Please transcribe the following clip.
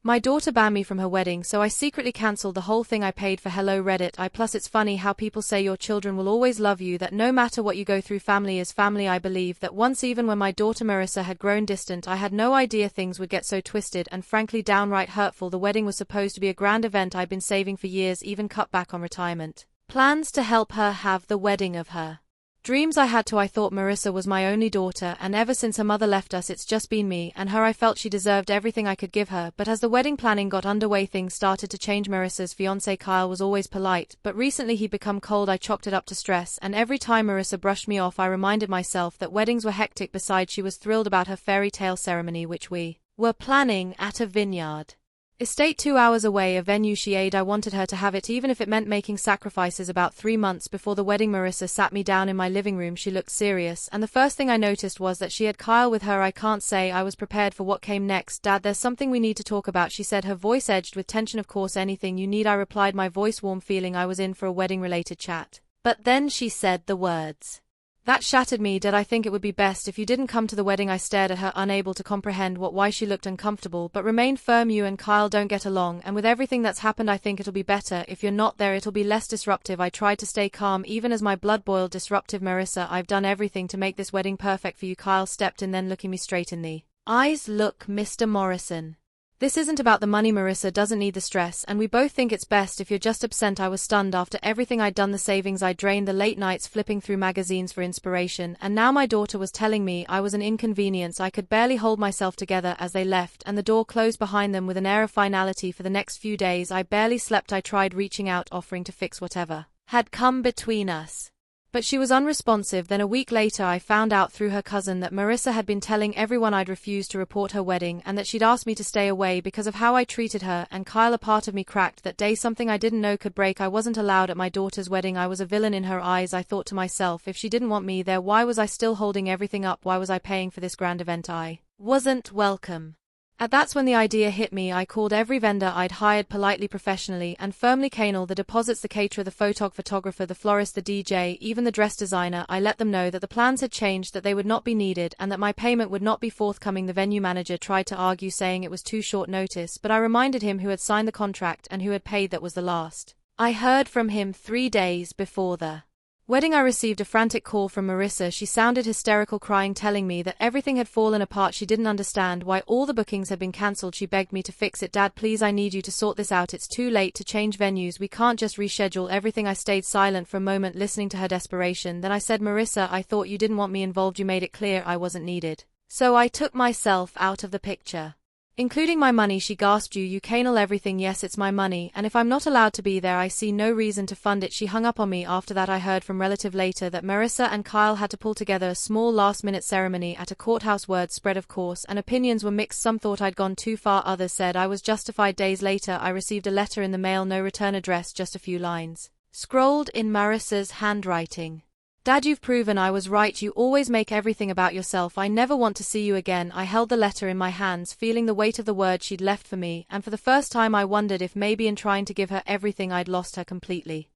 My daughter banned me from her wedding, so I secretly cancelled the whole thing I paid for. Hello Reddit. Plus it's funny how people say your children will always love you, that no matter what you go through family is family. I believe that once, even when my daughter Marissa had grown distant, I had no idea things would get so twisted and frankly downright hurtful. The wedding was supposed to be a grand event I'd been saving for years, even cut back on retirement plans to help her have the wedding of her dreams. I thought Marissa was my only daughter, and ever since her mother left us it's just been me and her. I felt she deserved everything I could give her, but as the wedding planning got underway things started to change. Marissa's fiancé Kyle was always polite, but recently he'd become cold. I chalked it up to stress, and every time Marissa brushed me off I reminded myself that weddings were hectic. Besides, she was thrilled about her fairy tale ceremony, which we were planning at a vineyard estate 2 hours away, a venue she I wanted her to have it, even if it meant making sacrifices. About 3 months before the wedding, Marissa sat me down in my living room. She looked serious, and the first thing I noticed was that she had Kyle with her. I can't say I was prepared for what came next. Dad, there's something we need to talk about, she said, her voice edged with tension. Of course, anything you need, I replied, my voice warm, feeling I was in for a wedding-related chat. But then she said the words that shattered me. Dad, I think it would be best if you didn't come to the wedding. I stared at her, unable to comprehend why she looked uncomfortable, but remained firm. You and Kyle don't get along, and with everything that's happened I think it'll be better if you're not there. It'll be less disruptive. I tried to stay calm even as my blood boiled. Disruptive, Marissa, I've done everything to make this wedding perfect for you. Kyle stepped in, then looking me straight in the eyes. Look, Mr. Morrison, this isn't about the money. Marissa doesn't need the stress, and we both think it's best if you're just absent. I was stunned. After everything I'd done, the savings I drained, the late nights flipping through magazines for inspiration, and now my daughter was telling me I was an inconvenience. I could barely hold myself together as they left, and the door closed behind them with an air of finality. For the next few days I barely slept. I tried reaching out, offering to fix whatever had come between us, but she was unresponsive. Then a week later I found out through her cousin that Marissa had been telling everyone I'd refused to report her wedding, and that she'd asked me to stay away because of how I treated her and Kyle. A part of me cracked that day. Something I didn't know could break. I wasn't allowed at my daughter's wedding. I was a villain in her eyes. I thought to myself, if she didn't want me there, why was I still holding everything up? Why was I paying for this grand event I wasn't welcome? That's when the idea hit me. I called every vendor I'd hired, politely, professionally, and firmly. Canal, the deposits, the caterer, the photographer, the florist, the DJ, even the dress designer. I let them know that the plans had changed, that they would not be needed, and that my payment would not be forthcoming. The venue manager tried to argue, saying it was too short notice, but I reminded him who had signed the contract and who had paid. That was the last I heard from him. 3 days before the wedding I received a frantic call from Marissa. She sounded hysterical, crying, telling me that everything had fallen apart. She didn't understand why all the bookings had been cancelled. She begged me to fix it. Dad, please, I need you to sort this out. It's too late to change venues. We can't just reschedule everything. I stayed silent for a moment, listening to her desperation. Then I said, Marissa, I thought you didn't want me involved. You made it clear I wasn't needed, so I took myself out of the picture, including my money. She gasped. You canal everything. Yes, it's my money, and if I'm not allowed to be there, I see no reason to fund it. She hung up on me. After that I heard from relative later that Marissa and Kyle had to pull together a small last-minute ceremony at a courthouse. Word spread, of course, and opinions were mixed. Some thought I'd gone too far, others said I was justified. Days later I received a letter in the mail, no return address, just a few lines scrolled in Marissa's handwriting. Dad, you've proven I was right. You always make everything about yourself. I never want to see you again. I held the letter in my hands, feeling the weight of the words she'd left for me, and for the first time I wondered if maybe in trying to give her everything I'd lost her completely.